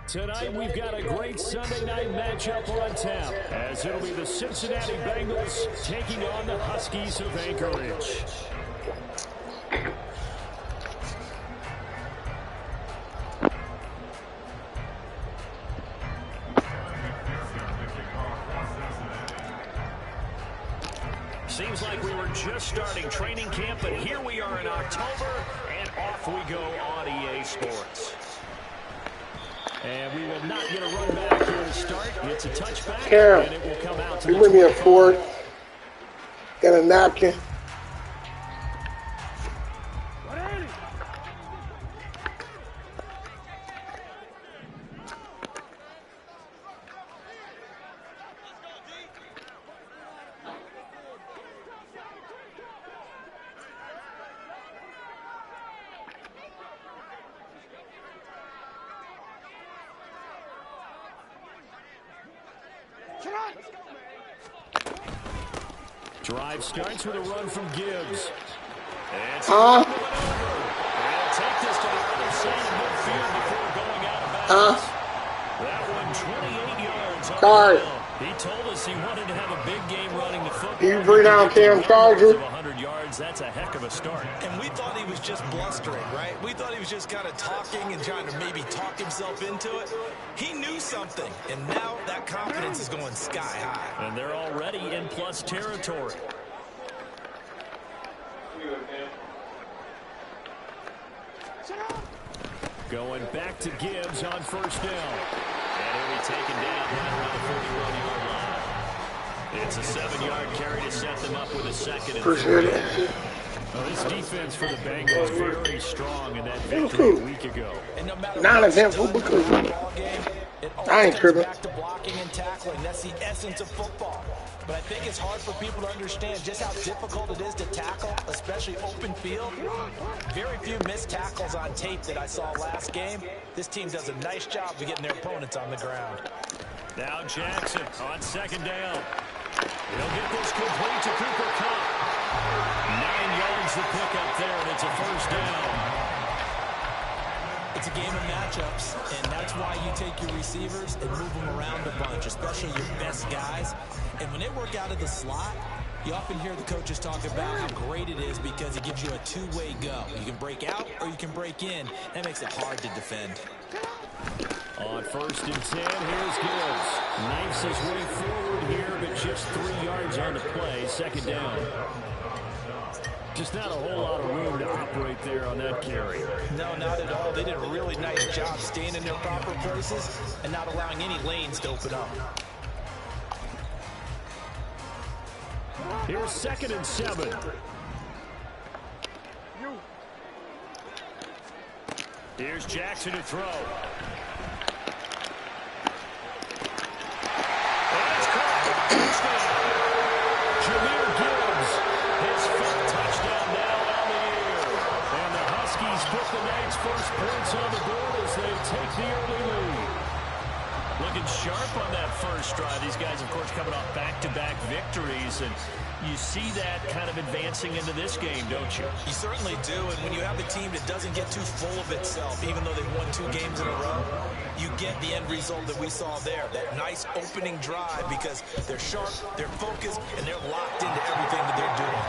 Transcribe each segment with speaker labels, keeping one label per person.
Speaker 1: Tonight we've got a great Sunday night matchup on tap, as it'll be the Cincinnati Bengals taking on the Huskies of Anchorage. Seems like we were just starting training camp, but here we are in October, and off we go on EA Sports. And we will not get a run back here to start. It's a touchback, and it will come out to the 25.
Speaker 2: Bring me a fork and a napkin.
Speaker 1: Drive starts with a run from Gibbs. And take this to the other side of midfield before going out of bounds. That one 28 yards.
Speaker 2: Sorry.
Speaker 1: He told us he wanted to have a big game running the football.
Speaker 2: You bring down Cam Charger.
Speaker 1: 100 yards, that's a heck of a start.
Speaker 3: And we thought he was just blustering, right? We thought he was just kind of talking and trying to maybe talk himself into it. He knew something, and now that confidence is going sky high.
Speaker 1: And they're already in plus territory. Going back to Gibbs on first down. And he'll be taken down right around the 41-yard line. It's a 7-yard carry to set them up with a second and 3. Well, this defense for the Bengals very strong in that victory a week ago.
Speaker 2: Non-eventful because I ain't tripping.
Speaker 3: Back to blocking and tackling. That's the essence of football. But I think it's hard for people to understand just how difficult it is to tackle, especially open field. Very few missed tackles on tape that I saw last game. This team does a nice job of getting their opponents on the ground.
Speaker 1: Now Jackson on second down. He'll get this complete to Cooper Kupp. 9 yards to pick up there, and it's a first down.
Speaker 3: It's a game of matchups, and that's why you take your receivers and move them around a bunch, especially your best guys. And when they work out of the slot, you often hear the coaches talk about how great it is because it gives you a two-way go. You can break out or you can break in. That makes it hard to defend.
Speaker 1: On first and 10, here's Gibbs. Knifes his way forward here, but just 3 yards on the play. Second down. Just not a whole lot of room to operate there on that carry.
Speaker 3: No, not at all. They did a really nice job staying in their proper places and not allowing any lanes to open up.
Speaker 1: Here's second and 7. Here's Jackson to throw. That's caught for the touchdown. Jahmyr Gibbs, his 5th touchdown now on the year. And the Huskies put the night's first points on the board as they take the early lead. Looking sharp on that first drive. These guys, of course, coming off back-to-back victories, and you see that kind of advancing into this game, don't you?
Speaker 3: You certainly do, and when you have a team that doesn't get too full of itself, even though they've won 2 games in a row, you get the end result that we saw there, that nice opening drive, because they're sharp, they're focused, and they're locked into everything that they're doing.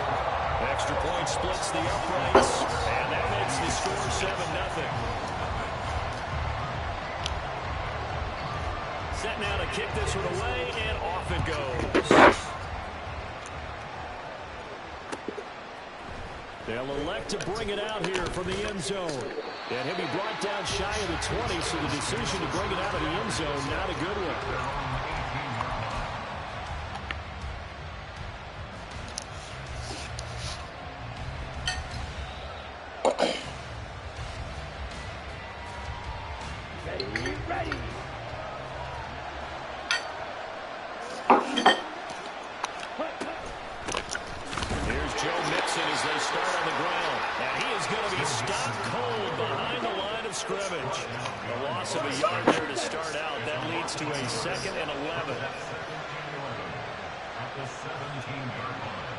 Speaker 1: Extra point splits the uprights, and that makes the score 7-0. Set now to kick this one away, and off it goes. They'll elect to bring it out here from the end zone. And he'll be brought down shy of the 20, so the decision to bring it out of the end zone, not a good one. A loss of a yard there to start out. That leads to a 2nd and 11. At the 17-yard line.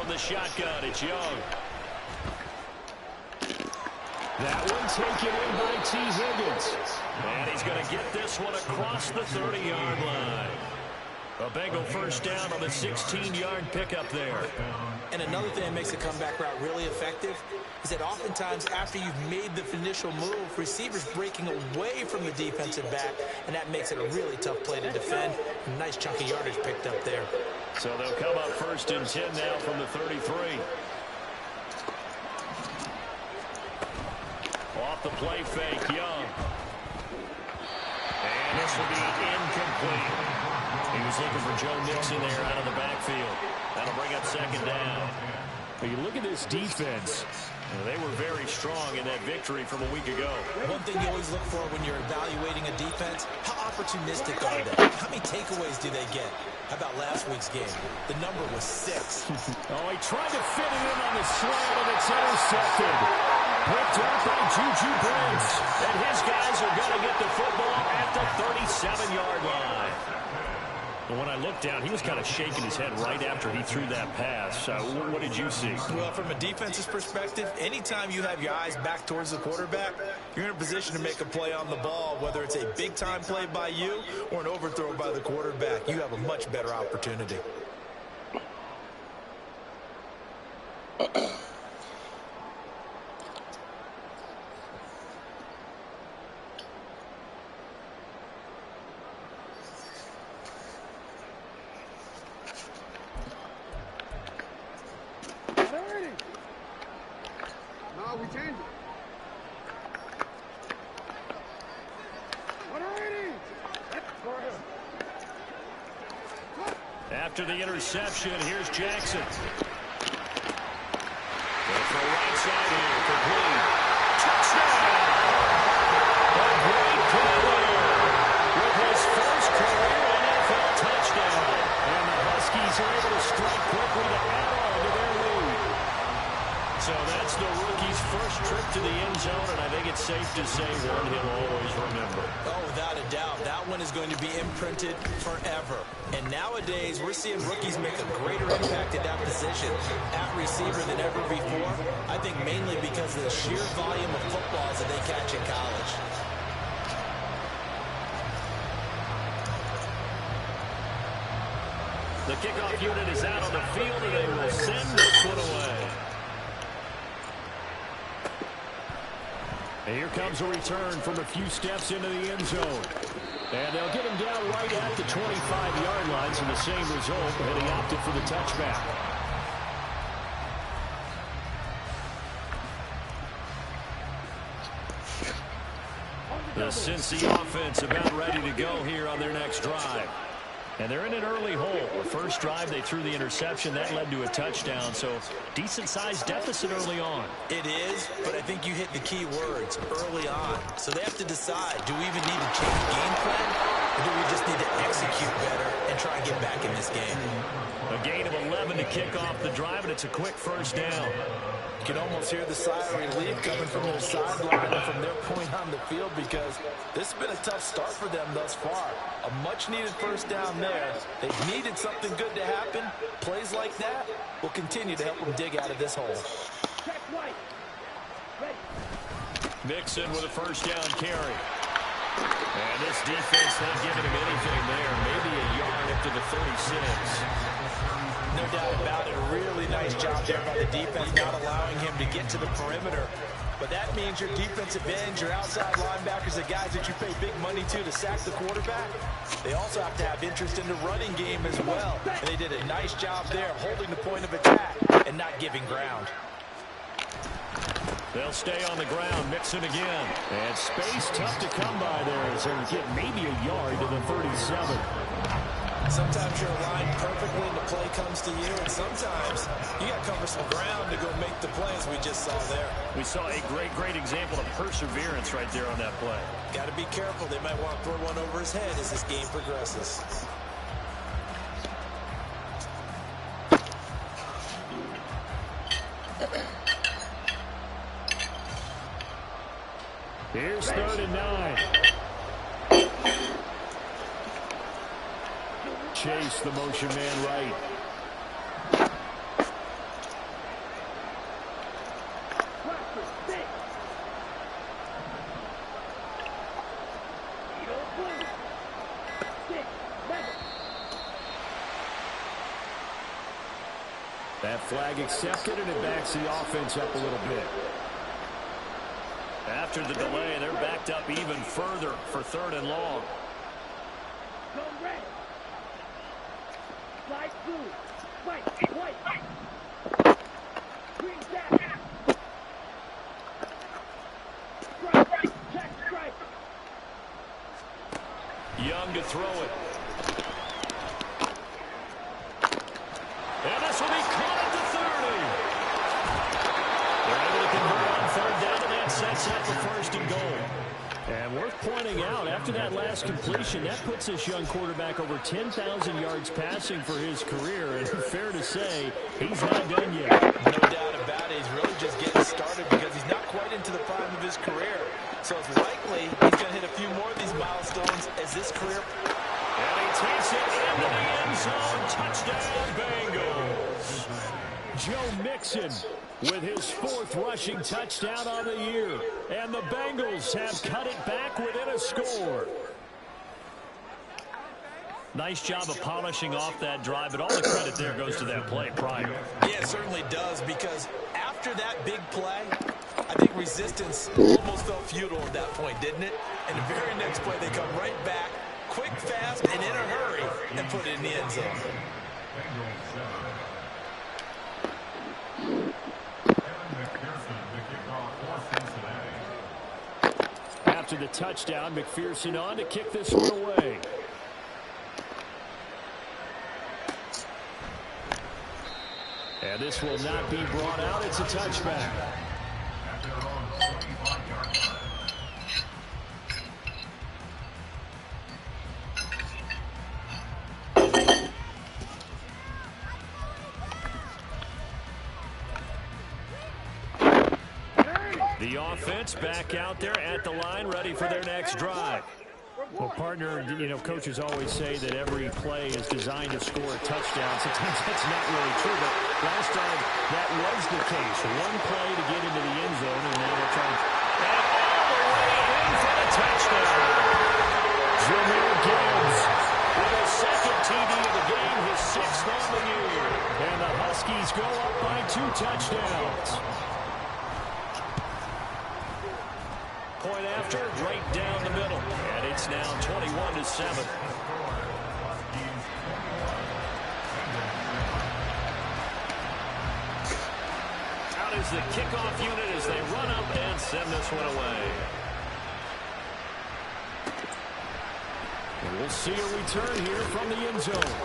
Speaker 1: the shotgun. It's Young. That one taken in by T. Higgins. And he's going to get this one across the 30-yard line. A Bengal first down on the 16-yard pickup there.
Speaker 3: And another thing that makes a comeback route really effective is that oftentimes after you've made the initial move, receivers breaking away from the defensive back, and that makes it a really tough play to defend. A nice chunk of yardage picked up there.
Speaker 1: So they'll come up 1st and 10 now from the 33. Off the play fake, Young. And this will be incomplete. He was looking for Joe Mixon there out of the backfield. That'll bring up 2nd down. But you look at this defense. They were very strong in that victory from a week ago.
Speaker 3: One thing you always look for when you're evaluating a defense, how opportunistic are they? How many takeaways do they get? How about last week's game? The number was 6.
Speaker 1: Oh, he tried to fit it in on the slant, and it's intercepted. Picked up by Juju Brents. And his guys are going to get the football at the 37-yard line. Well, when I looked down, he was kind of shaking his head right after he threw that pass. What did you see?
Speaker 3: Well, from a defense's perspective, anytime you have your eyes back towards the quarterback, you're in a position to make a play on the ball, whether it's a big-time play by you or an overthrow by the quarterback. You have a much better opportunity.
Speaker 1: After the interception, here's Jackson. Going for a right side here, complete. Touchdown! A great play there with his first career NFL touchdown. And the Huskies are able to strike quickly to add on to their lead. So that's the rookie's first trip to the end zone, and I think it's safe to say one he'll always remember.
Speaker 3: Oh, without a doubt, that one is going to be imprinted forever. And nowadays, we're seeing rookies make a greater impact at that position at receiver than ever before. I think mainly because of the sheer volume of footballs that they catch in college.
Speaker 1: The kickoff unit is out on the field, and they will send this one away. And here comes a return from a few steps into the end zone. And they'll get him down right at the 25-yard line, and the same result, and he opted for the touchback. The Cincy offense about ready to go here on their next drive. And they're in an early hole. The first drive, they threw the interception. That led to a touchdown, so decent-sized deficit early on.
Speaker 3: It is, but I think you hit the key words, early on. So they have to decide, do we even need to change game plan, or do we just need to execute better and try and get back in this game?
Speaker 1: A gain of 11 to kick off the drive, and it's a quick first down.
Speaker 3: You can almost hear the sigh of relief coming from their sideline and from their point on the field, because this has been a tough start for them thus far. A much-needed first down there. They've needed something good to happen. Plays like that will continue to help them dig out of this hole.
Speaker 1: Mixon with a first down carry. And this defense not giving him anything there. Maybe a yard up to the 36.
Speaker 3: No doubt about it. A really nice job there by the defense, not allowing him to get to the perimeter. But that means your defensive ends, your outside linebackers, the guys that you pay big money to sack the quarterback, they also have to have interest in the running game as well. And they did a nice job there, holding the point of attack and not giving ground.
Speaker 1: They'll stay on the ground. Mixon again. And space tough to come by there as they get maybe a yard to the 37.
Speaker 3: Sometimes you're aligned perfectly and the play comes to you, and sometimes you got to cover some ground to go make the plays we just saw there.
Speaker 1: We saw a great example of perseverance right there on that play.
Speaker 3: Got to be careful. They might want to throw one over his head as this game progresses.
Speaker 1: Here's 3rd and 9. Chase the motion man right. That flag accepted, and it backs the offense up a little bit. After the delay, they're backed up even further for 3rd and long.
Speaker 4: Go red. Slide blue. White. Green back. Strike. Check strike.
Speaker 1: Young to throw it. And this will be caught at the 30. They're able to convert on 3rd down, and that sets up the 1st and goal. And worth pointing out, after that last completion, that puts this young quarterback over 10,000 yards passing for his career. And fair to say, he's not done yet.
Speaker 3: No doubt about it. He's really just getting started because he's not quite into the prime of his career. So it's likely he's going to hit a few more of these milestones as this career.
Speaker 1: And he takes it into the end zone. Touchdown, Bengals. Joe Mixon with his 4th rushing touchdown on the year. And the Bengals have cut it back within a score. Nice job of polishing off that drive, but all the credit there goes to that play prior.
Speaker 3: Yeah, it certainly does, because after that big play, I think resistance almost felt futile at that point, didn't it? And the very next play, they come right back, quick, fast, and in a hurry, and put it in the end zone.
Speaker 1: After the touchdown, McPherson on to kick this one away. And this will not be brought out. It's a touchback. The offense back out there at the line, ready for their next drive. Well, partner, coaches always say that every play is designed to score a touchdown. Sometimes that's not really true, but last time that was the case. One play to get into the end zone, and now they're trying to... And all the way in for the touchdown. Jameer Gibbs with his 2nd TD of the game, his 6th on the year. And the Huskies go up by 2 touchdowns. Point after, right down the middle. And it's now 21-7. Out is the kickoff unit as they run up and send this one away. And we'll see a return here from the end zone.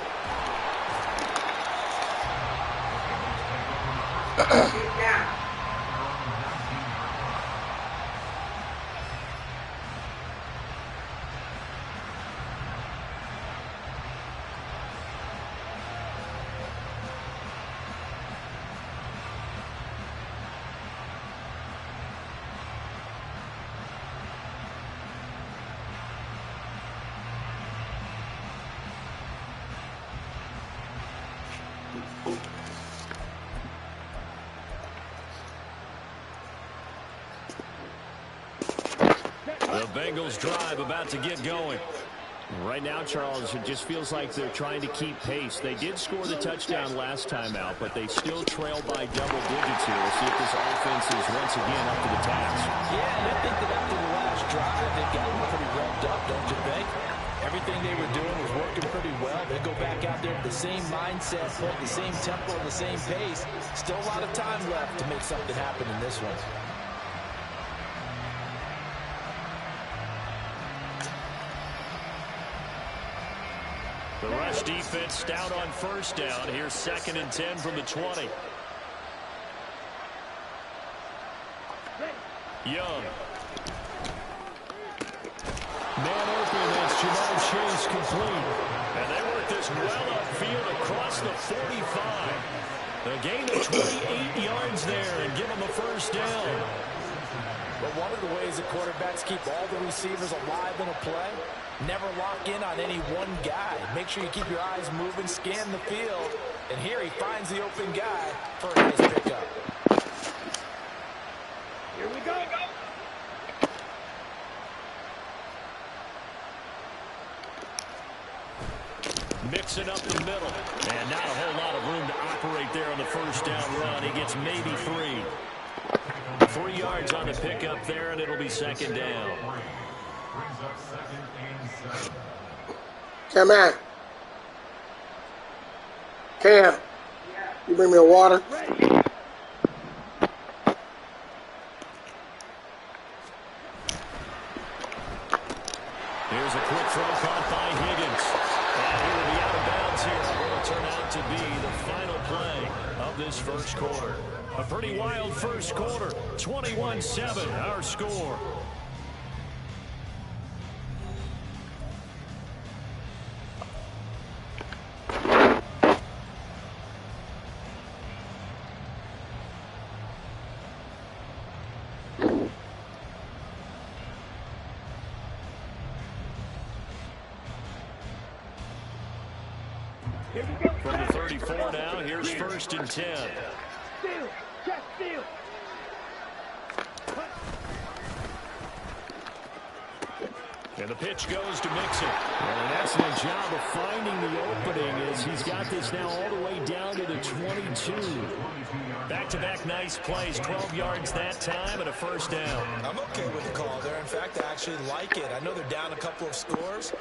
Speaker 1: The Bengals drive about to get going. Right now, Charles, it just feels like they're trying to keep pace. They did score the touchdown last time out, but they still trail by double digits here. We'll see if this offense is once again up to the task.
Speaker 3: Yeah, and I think that after the last drive, they've gotten pretty revved up, don't you think? Everything they were doing was working pretty well. They go back out there with the same mindset, put the same tempo, and the same pace. Still a lot of time left to make something happen in this one.
Speaker 1: The rush defense stout on 1st down. Here's 2nd and 10 from the 20. Young. Man open, that's Jamar Chase complete. And they work this well upfield across the 45. They gain of 28 yards there and give them a 1st down.
Speaker 3: But one of the ways that quarterbacks keep all the receivers alive in a play, never lock in on any one guy. Make sure you keep your eyes moving, scan the field. And here he finds the open guy for a nice pickup.
Speaker 4: Here we go.
Speaker 1: mixing up the middle. And not a whole lot of room to operate there on the first down run. He gets maybe 3. 3 yards on the pickup there, and it'll be second down.
Speaker 2: Come on. Cam, you bring me a water?
Speaker 1: Here's a quick throw caught by Higgins. And he will be out of bounds here. It will turn out to be the final play of this first quarter. A pretty wild first quarter. 21-7, our score. From the 34 now, here's 1st and 10.
Speaker 4: Steal. Check steal.
Speaker 1: And the pitch goes to Mixon. And an excellent job of finding the opening as he's got this now all the way down to the 22. Back-to-back nice plays, 12 yards that time and a first down.
Speaker 3: I'm okay with the call there. In fact, I actually like it. I know they're down a couple of scores,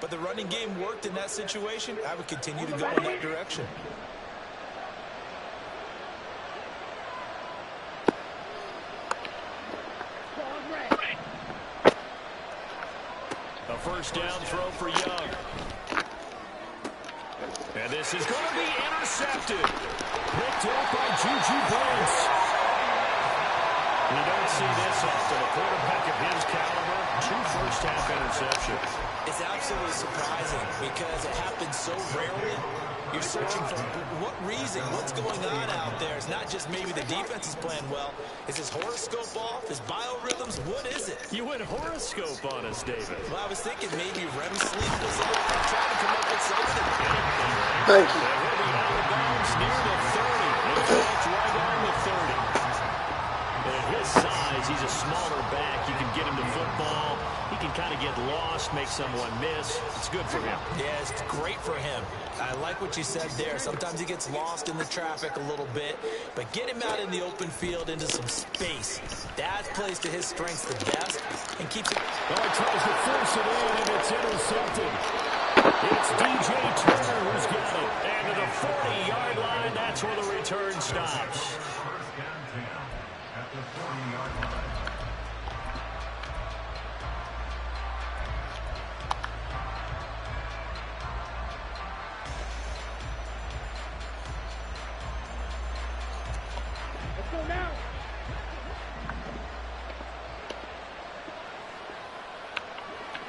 Speaker 3: but the running game worked in that situation. I would continue to go in that direction.
Speaker 1: A first down throw for Young. And this is going to be intercepted. Picked up by Juju Brents. You don't see this often. A quarterback of his caliber, 2 first-half interceptions.
Speaker 3: It's absolutely surprising because it happens so rarely. You're searching for what reason, what's going on out there. It's not just maybe the defense is playing well. Is his horoscope off? His biorhythms? What is it?
Speaker 1: You went horoscope on us, David.
Speaker 3: Well, I was thinking maybe REM sleep was off. I'm trying to come up with something.
Speaker 2: Thank you.
Speaker 1: And he'll be out of bounds near the 30. In fact, right on the 30. At his size, he's a smaller back. You can get him to football. He can kind of get lost, make someone miss. It's good for him.
Speaker 3: Yeah, it's great for him. I like what you said there. Sometimes he gets lost in the traffic a little bit, but get him out in the open field into some space. That plays to his strengths the best and keeps it.
Speaker 1: Well, he tries to force it in, and it's intercepted. It's DJ Turner who's got it. And to the 40-yard line, that's where the return stops.
Speaker 4: Go now.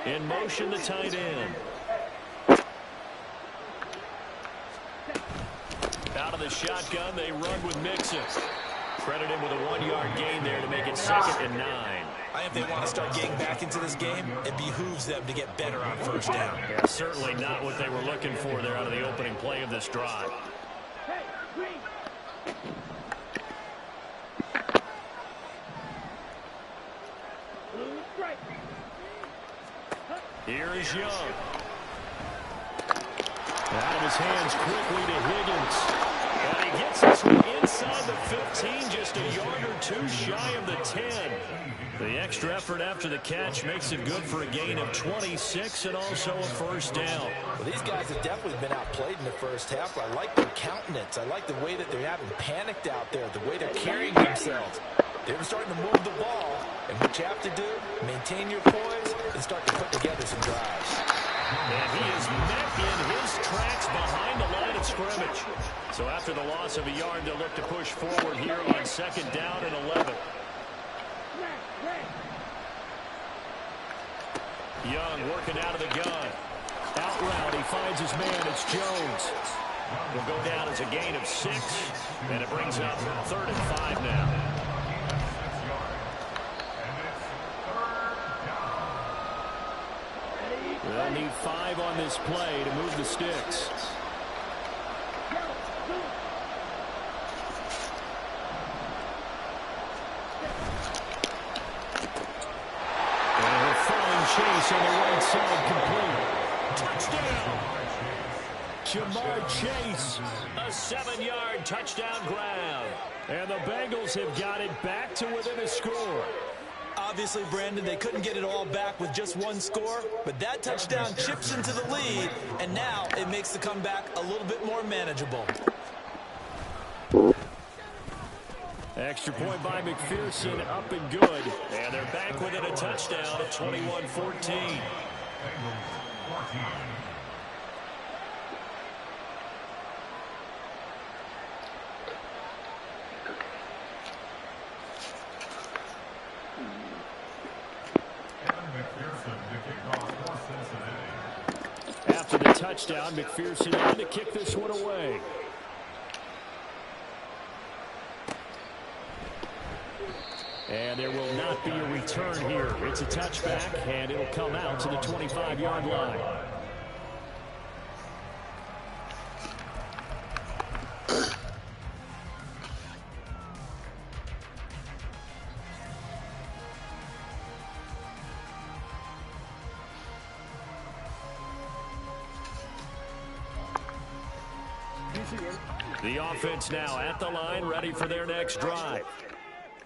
Speaker 1: In motion, the tight end. Out of the shotgun, they run with Mixon. Credit him with a 1-yard gain there to make it 2nd and 9.
Speaker 3: I think they want to start getting back into this game. It behooves them to get better on first down.
Speaker 1: Yeah, certainly not what they were looking for there out of the opening play of this drive.
Speaker 4: Hey, green. Blue strike.
Speaker 1: Here is Young. Out of his hands quickly to Higgins. And he gets this one inside the 15, just a yard or 2 shy of the 10. The extra effort after the catch makes it good for a gain of 26 and also a first down.
Speaker 3: Well, these guys have definitely been outplayed in the first half. I like their countenance. I like the way that they haven't panicked out there, the way they're carrying themselves. They're starting to move the ball, and what you have to do, maintain your poise and start to put together some drives.
Speaker 1: And he is met in his tracks behind the line of scrimmage. So after the loss of a yard, they'll look to push forward here on 2nd down and 11. Young working out of the gun. Out route, he finds his man. It's Jones. Will go down as a gain of 6, and it brings up 3rd and 5 now. They'll need 5 on this play to move the sticks. And a fine chase on the right side complete. Touchdown! Jamar Chase, a 7-yard touchdown grab. And the Bengals have got it back to within a score.
Speaker 3: Obviously, Brandon, they couldn't get it all back with just one score, but that touchdown chips into the lead, and now it makes the comeback a little bit more manageable.
Speaker 1: Extra point by McPherson, up and good. And they're back within a touchdown at 21-14. After the touchdown, McPherson in to kick this one away. And there will not be a return here. It's a touchback, and it'll come out to the 25-yard line. The offense now at the line, ready for their next drive.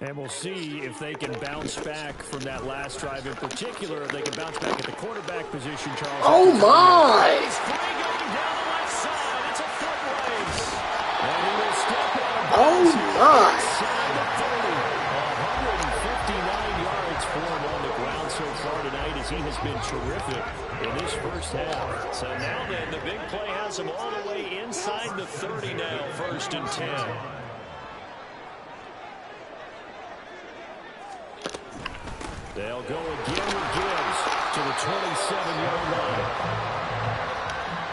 Speaker 1: And we'll see if they can bounce back from that last drive in particular, if they can bounce back at the quarterback position, Charles.
Speaker 2: Oh, my!
Speaker 1: He's free going down the left side. It's a foot race. And he will step out.
Speaker 2: Oh, my!
Speaker 1: Inside the 30. 159 yards for him on the ground so far tonight, as he has been terrific in this first half. So now then, the big play has him all the way inside the 30 now, 1st and 10. They'll go again with Gibbs to the 27-yard line.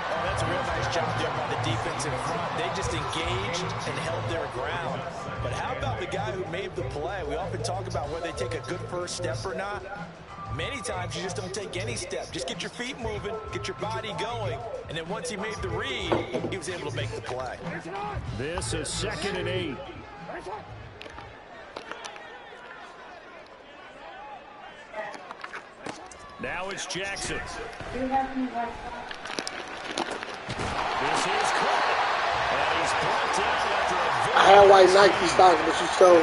Speaker 3: Oh, that's a real nice job there by the defense in front. They just engaged and held their ground. But how about the guy who made the play? We often talk about whether they take a good first step or not. Many times you just don't take any step. Just get your feet moving, get your body going, and then once he made the read, he was able to make the play.
Speaker 1: This is 2nd and 8. Now it's Jackson. This is caught. And he's brought down after a very...
Speaker 2: I had white Nike stocks, but she stole.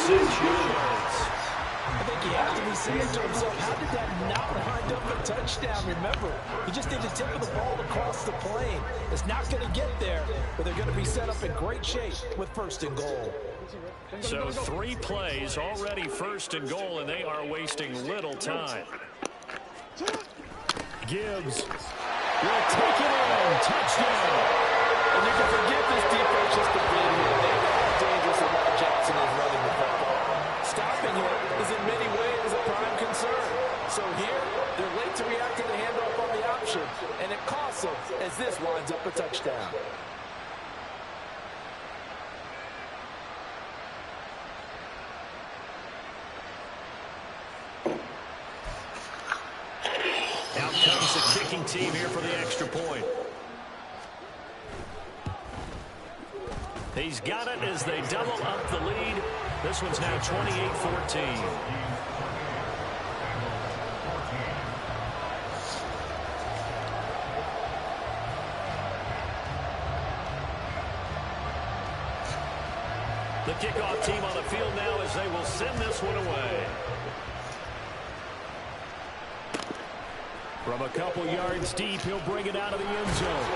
Speaker 1: 26 yards.
Speaker 3: I think he has to be saying to himself, how did that not wind up a touchdown? Remember, he just did the tip of the ball across the plane. It's not going to get there, but they're going to be set up in great shape with 1st and goal.
Speaker 1: So 3 plays already 1st and goal, and they are wasting little time. Gibbs will take it in. Touchdown.
Speaker 3: And you can forget this defense just a bit here. They know how dangerous Lamar Jackson is running the football. Stopping him is in many ways a prime concern. So here, they're late to react to the handoff on the option, and it costs them as this winds up a touchdown.
Speaker 1: Out comes the kicking team here for the extra point. He's got it as they double up the lead. This one's now 28-14. The kickoff team on the field now as they will send this one away. From a couple yards deep, he'll bring it out of the end zone.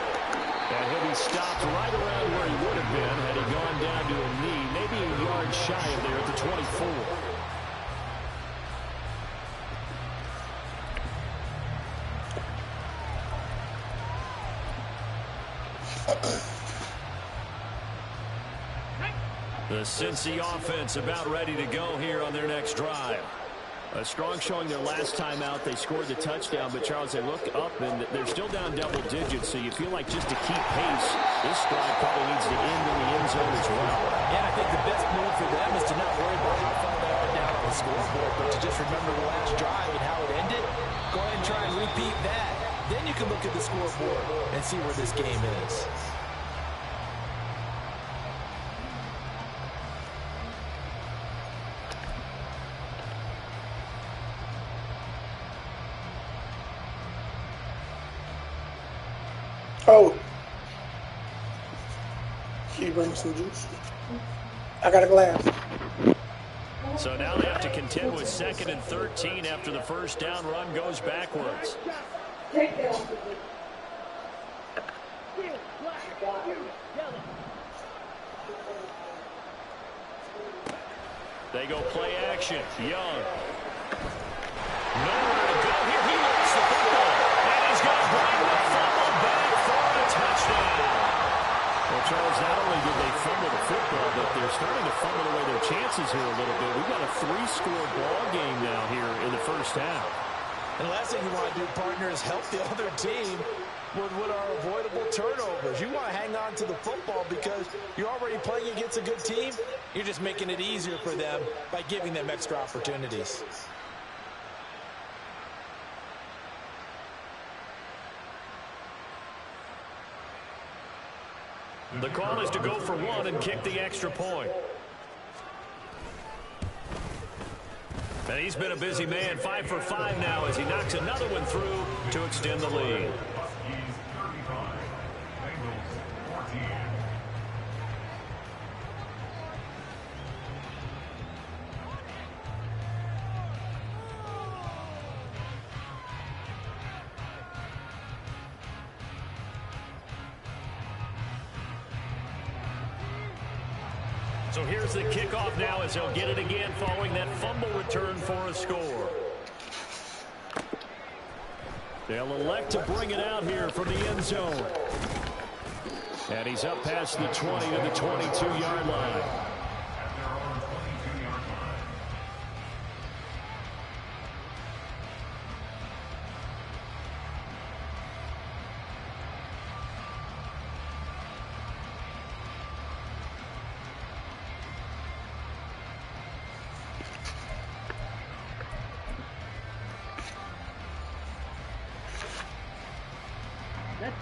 Speaker 1: And he'll be stopped right around where he would have been had he gone down to a knee, maybe a yard shy of there at the 24. The Cincy offense about ready to go here on their next drive. A strong showing their last time out. They scored the touchdown, but Charles, they look up and they're still down double digits, so you feel like just to keep pace, this drive probably needs to end in the end zone as well.
Speaker 3: Yeah, I think the best move for them is to not worry about how far they are down on the scoreboard, but to just remember the last drive and how it ended. Go ahead and try and repeat that. Then you can look at the scoreboard and see where this game is.
Speaker 2: Oh. Can you bring me some juice? I got a glass.
Speaker 1: So now they have to contend with 2nd and 13 after the first down run goes backwards. They go play action. Young. Nowhere to go here. He lost the football. And he's going to bring the fumble back for a touchdown. Well, Charles, not only did they fumble the football, but they're starting to fumble away their chances here a little bit. We've got a 3-score ball game now here in the first half.
Speaker 3: And the last thing you want to do, partner, is help the other team with what are avoidable turnovers. You want to hang on to the football because you're already playing against a good team. You're just making it easier for them by giving them extra opportunities.
Speaker 1: The call is to go for 1 and kick the extra point. And he's been a busy man, 5 for 5 now as he knocks another one through to extend the lead. So here's the kickoff now as he'll get it again following that fumble return for a score. They'll elect to bring it out here from the end zone. And he's up past the 20 to the 22-yard line.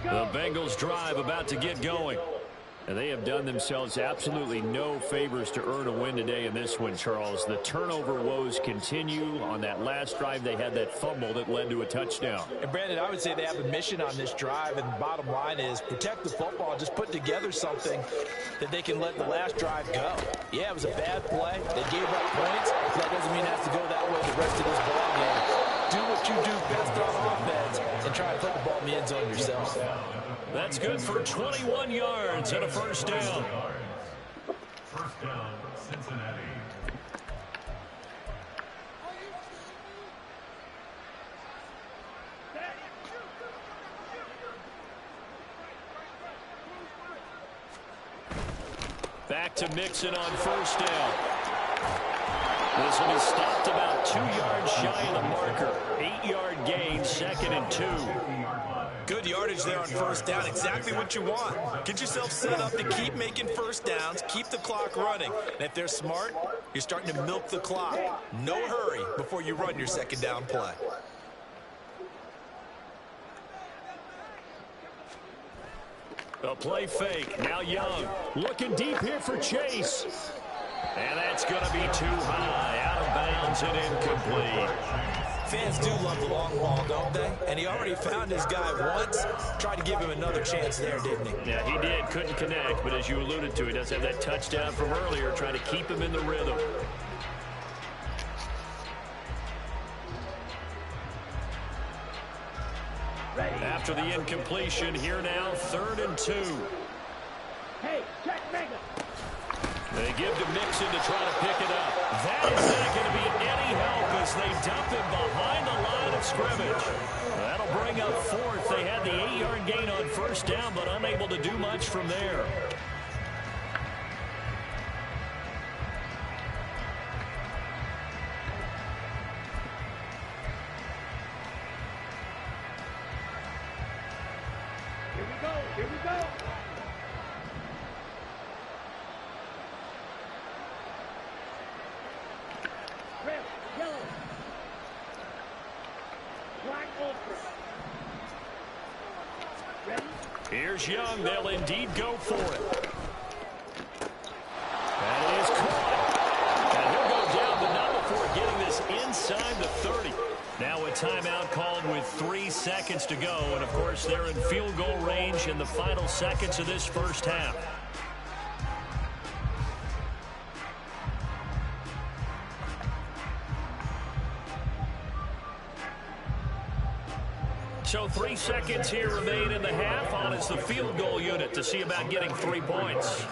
Speaker 1: The Bengals drive about to get going. And they have done themselves absolutely no favors to earn a win today in this one, Charles. The turnover woes continue. On that last drive, they had that fumble that led to a touchdown.
Speaker 3: And, Brandon, I would say they have a mission on this drive, and the bottom line is protect the football. Just put together something that they can let the last drive go. Yeah, it was a bad play. They gave up points. But that doesn't mean it has to go that way the rest of this ball game. Do what you do best on offense and try to put the ball in the end zone yourself.
Speaker 1: That's good for 21 yards and a first down.
Speaker 5: First down, Cincinnati.
Speaker 1: Back to Mixon on first down. This one is stopped about 2 yards shy of the marker. 8-yard gain, 2nd and 2.
Speaker 3: Good yardage there on first down. Exactly what you want. Get yourself set up to keep making first downs, keep the clock running. And if they're smart, you're starting to milk the clock. No hurry before you run your second down play.
Speaker 1: A play fake. Now Young. Looking deep here for Chase. And that's going to be too high. Out of bounds and incomplete.
Speaker 3: Fans do love the long ball, don't they? And he already found his guy once. Tried to give him another chance there, didn't he?
Speaker 1: Yeah, he did. Couldn't connect. But as you alluded to, he does have that touchdown from earlier, trying to keep him in the rhythm. After the incompletion, here now, 3rd and 2.
Speaker 4: Hey, check Mega.
Speaker 1: They give to Mixon to try to pick it up. That is not going to be any help as they dump him behind the line of scrimmage. That'll bring up 4th. They had the 8-yard gain on first down, but unable to do much from there.
Speaker 4: Here we go. Here we go. Red, yellow. Black ultra. Ready?
Speaker 1: Here's Young. They'll indeed go for it. That is caught. And he'll go down, but not before getting this inside the 30. Now with timeout called with 3 seconds to go. And, of course, they're in field goal range in the final seconds of this first half. So 3 seconds here remain in the half. On is the field goal unit to see about getting 3 points.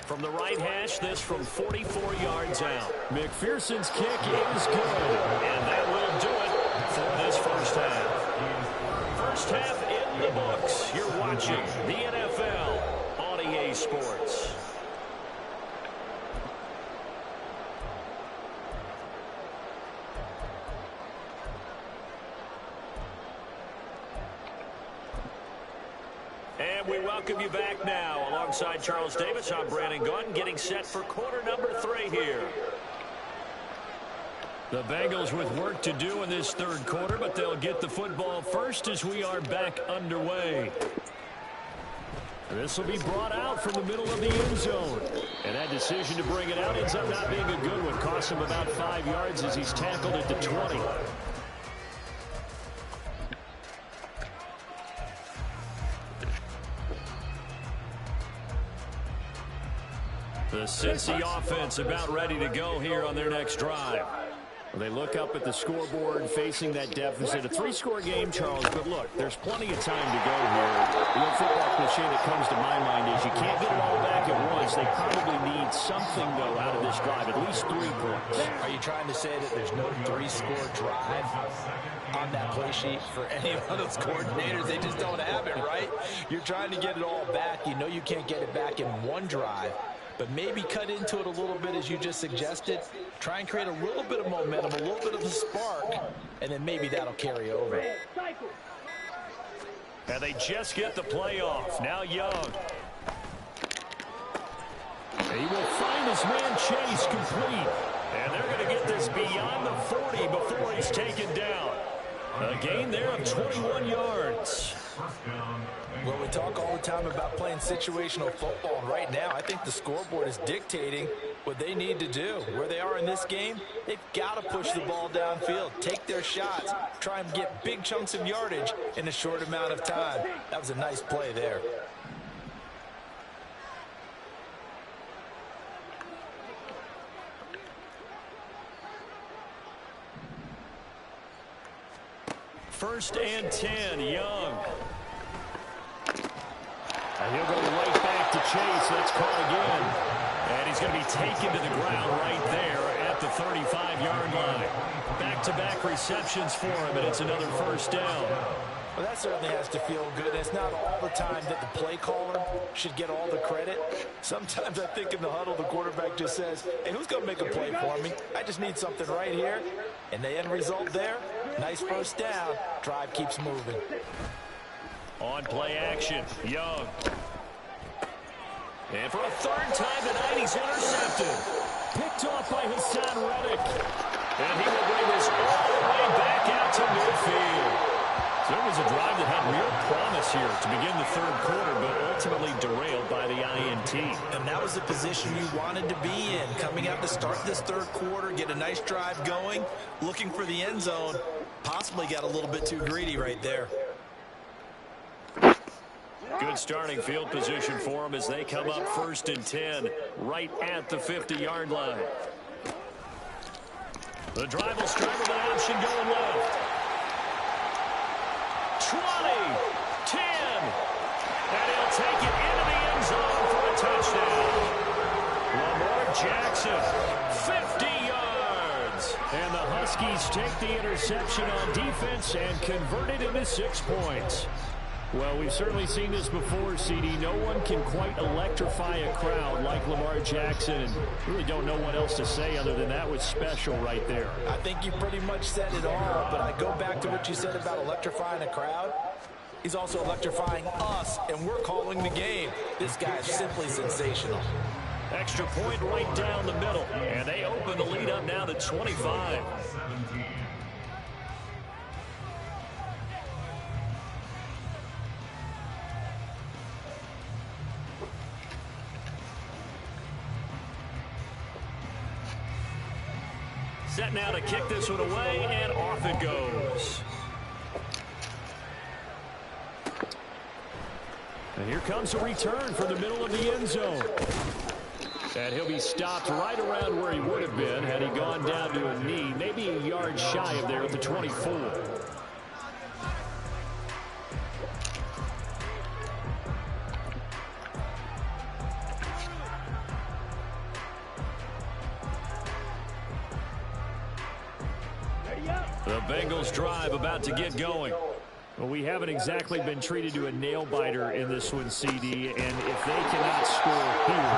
Speaker 1: From the right hash, this from 44 yards out. McPherson's kick is good. And that will do it for this first half. First half in the books. You're watching the NFL on EA Sports. And we welcome you back now. Alongside Charles Davis, I'm Brandon Gunn, getting set for quarter number 3 here. The Bengals with work to do in this third quarter, but they'll get the football first as we are back underway. This will be brought out from the middle of the end zone. And that decision to bring it out ends up not being a good one. Costs him about 5 yards as he's tackled at the 20. The Cincy offense about ready to go here on their next drive. They look up at the scoreboard facing that deficit. A 3-score game, Charles, but look, there's plenty of time to go here. The football cliche that comes to my mind is you can't get it all back at once. They probably need something, though, out of this drive, at least 3 points.
Speaker 3: Are you trying to say that there's no 3-score drive on that play sheet for any of those coordinators? They just don't have it, right? You're trying to get it all back. You know you can't get it back in one drive. But maybe cut into it a little bit as you just suggested. Try and create a little bit of momentum, a little bit of a spark, and then maybe that'll carry over.
Speaker 1: And they just get the play off. Now Young. He will find his man Chase complete. And they're going to get this beyond the 40 before he's taken down. A gain there of 21 yards.
Speaker 3: Well, we talk all the time about playing situational football, and right now I think the scoreboard is dictating what they need to do. Where they are in this game, they've got to push the ball downfield, take their shots, try and get big chunks of yardage in a short amount of time. That was a nice play there.
Speaker 1: First and 10, Young. And he'll go right back to Chase. That's caught again. And he's going to be taken to the ground right there at the 35-yard line. Back-to-back receptions for him, and it's another first down.
Speaker 3: Well, that certainly has to feel good. It's not all the time that the play caller should get all the credit. Sometimes I think in the huddle, the quarterback just says, hey, who's going to make a play for me? I just need something right here. And the end result there, nice first down. Drive keeps moving.
Speaker 1: On play action, Young. And for a third time tonight, he's intercepted. Picked off by Hassan Reddick. And he will bring this all the way back out to midfield. So it was a drive that had real promise here to begin the third quarter, but ultimately derailed by the INT.
Speaker 3: And that was the position you wanted to be in. Coming out to start this third quarter, get a nice drive going, looking for the end zone. Possibly got a little bit too greedy right there.
Speaker 1: Good starting field position for them as they come up first and 10, right at the 50-yard line. The drive will start with an option going left. 20, 10, and he'll take it into the end zone for a touchdown. Lamar Jackson, 50 yards. And the Huskies take the interception on defense and convert it into 6 points. Well, we've certainly seen this before, CD. No one can quite electrify a crowd like Lamar Jackson, and really don't know what else to say other than that was special right there.
Speaker 3: I think you pretty much said it all, but I go back to what you said about electrifying a crowd. He's also electrifying us, and we're calling the game. This guy is simply sensational.
Speaker 1: Extra point right down the middle, and they open the lead up now to 25. Set now to kick this one away, and off it goes. And here comes a return from the middle of the end zone. And he'll be stopped right around where he would have been had he gone down to a knee, maybe a yard shy of there at the 24. The Bengals drive about to get going. Well, we haven't exactly been treated to a nail-biter in this one, CD, and if they cannot score here,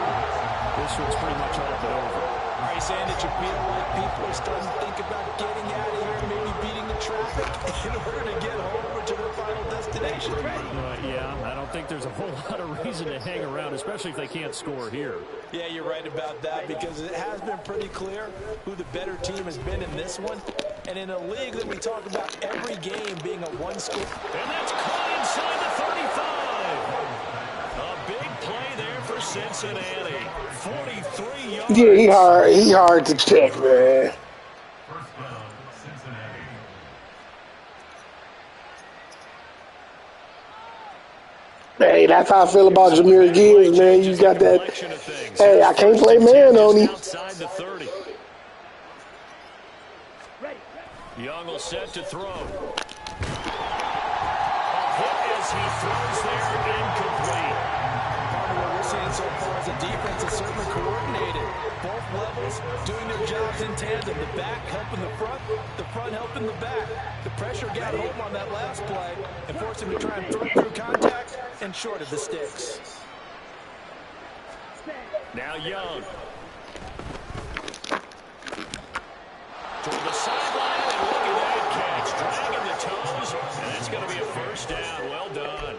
Speaker 1: this one's pretty much all but over.
Speaker 3: Are you saying that you feel like people are starting to think about getting out of here, maybe beating the traffic in order to get home or to their final destination?
Speaker 1: Yeah, I don't think there's a whole lot of reason to hang around, especially if they can't score here.
Speaker 3: Yeah, you're right about that, because it has been pretty clear who the better team has been in this one. And in a league that we talk about every game being a one-score.
Speaker 1: And that's caught inside the 35. A big play there for Cincinnati. 43 yards.
Speaker 2: Yeah, he hard to check, man.
Speaker 5: First down, Cincinnati.
Speaker 2: Hey, that's how I feel about Jahmyr Gibbs, man. You got that. Hey, I can't play man on him.
Speaker 1: Outside the 30. Young will set to throw. A hit as he throws there, incomplete.
Speaker 3: Part of what we're seeing so far is a defense is certainly coordinated. Both levels doing their jobs in tandem. The back helping the front helping the back. The pressure got home on that last play and forced him to try and throw through contact and short of the sticks.
Speaker 1: Now Young. Toward the sideline, and look at that catch. Dragging the toes, and that's going to be a first down. Well done.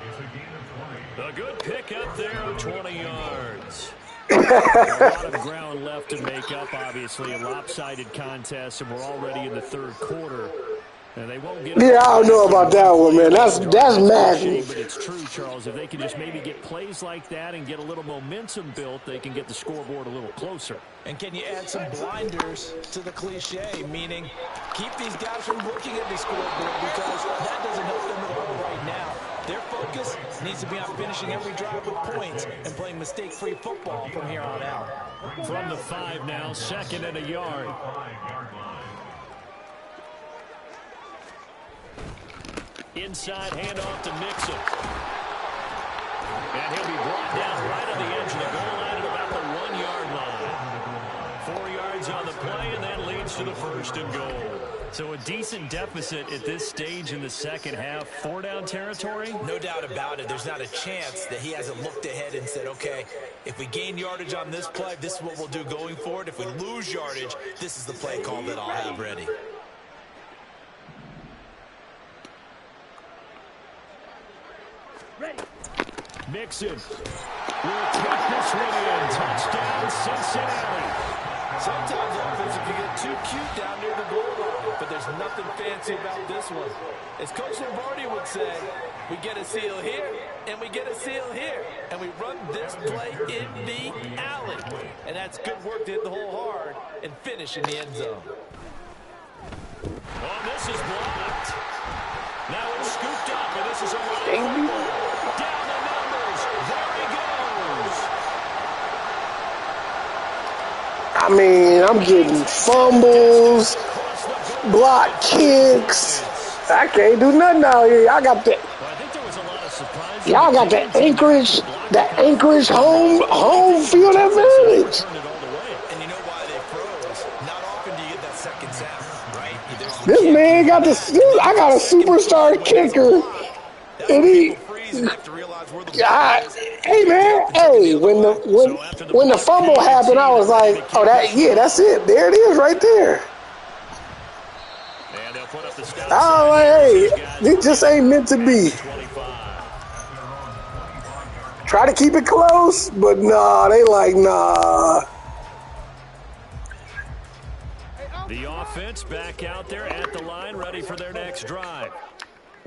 Speaker 1: A good pickup there of 20 yards. A lot of ground left to make up, obviously. A lopsided contest, and we're already in the third quarter. And they won't get
Speaker 2: Yeah, I don't know about that one, man. That's massive.
Speaker 1: But it's true, Charles. If they can just maybe get plays like that and get a little momentum built, they can get the scoreboard a little closer.
Speaker 3: And can you add some blinders to the cliche, meaning keep these guys from looking at the scoreboard, because that doesn't help them at all right now. Their focus needs to be on finishing every drive with points and playing mistake-free football from here on out.
Speaker 1: From the 5 now, second and a yard.
Speaker 5: 5-yard line.
Speaker 1: Inside handoff to Mixon. And he'll be brought down right on the edge of the goal line at about the 1-yard line. 4 yards on the play, and that leads to the first and goal. So a decent deficit at this stage in the second half. 4-down territory?
Speaker 3: No doubt about it. There's not a chance that he hasn't looked ahead and said, okay, if we gain yardage on this play, this is what we'll do going forward. If we lose yardage, this is the play call that I'll have ready.
Speaker 1: Mixon will take this one in. Touchdown, Cincinnati.
Speaker 3: Sometimes offensive can get too cute down near the goal line, but there's nothing fancy about this one. As Coach Lombardi would say, we get a seal here, and we get a seal here, and we run this play in the alley. And that's good work to hit the hole hard and finish in the end zone.
Speaker 1: Oh, this is blocked. Now it's scooped up, and this is a run. Down the numbers. There he goes.
Speaker 2: I mean, I'm getting fumbles, block kicks. I can't do nothing out here. Y'all got the y'all got the Anchorage home field advantage.
Speaker 3: And you know why they froze? Not often do you get that second sound, right?
Speaker 2: This man got I got a superstar kicker, and he. Hey man, hey, when the fumble happened, I was like, oh that's it. There it is right there. Oh, hey, it just ain't meant to be. Try to keep it close, but nah, they like, nah.
Speaker 1: The offense back out there at the line, ready for their next drive.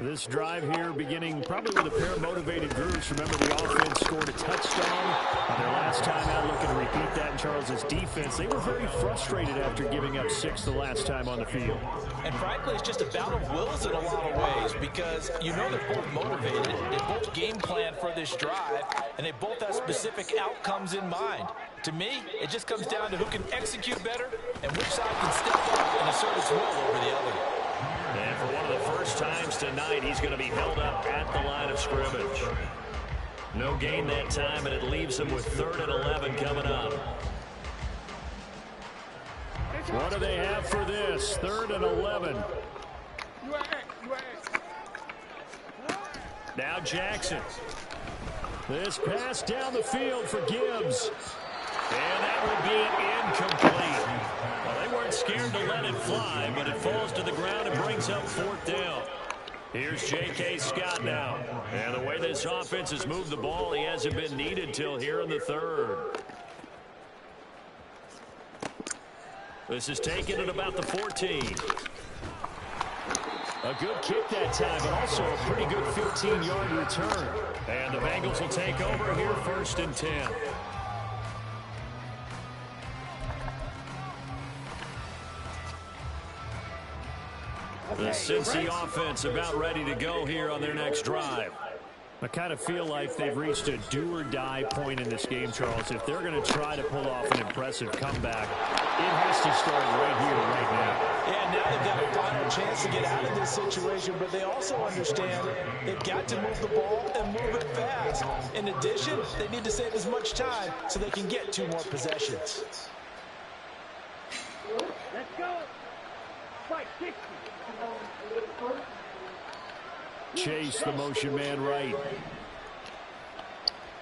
Speaker 1: This drive here beginning probably with a pair of motivated groups. Remember, the offense scored a touchdown their last time out, looking to repeat that in Charles's defense. They were very frustrated after giving up 6 the last time on the field.
Speaker 3: And frankly, it's just a battle of wills in a lot of ways because you know they're both motivated, they both game plan for this drive, and they both have specific outcomes in mind. To me, it just comes down to who can execute better and which side can step up and assert its will over the other.
Speaker 1: And for one of the first times tonight, he's going to be held up at the line of scrimmage. No gain that time, and it leaves him with 3rd and 11 coming up. What do they have for this? 3rd and 11. Now Jackson. This pass down the field for Gibbs. And that would be incomplete. Well, they weren't scared to let it fly, but it falls to the ground and brings up 4th down. Here's J.K. Scott now. And the way this offense has moved the ball, he hasn't been needed till here in the 3rd. This is taken at about the 14. A good kick that time, but also a pretty good 15-yard return. And the Bengals will take over here 1st and 10. The Cincy offense about ready to go here on their next drive. I kind of feel like they've reached a do-or-die point in this game, Charles. If they're going to try to pull off an impressive comeback, it has to start right here, right now.
Speaker 3: Yeah, now they've got a final chance to get out of this situation, but they also understand they've got to move the ball and move it fast. In addition, they need to save as much time so they can get 2 more possessions.
Speaker 4: Let's go. Fight 60.
Speaker 1: Chase, the motion man right.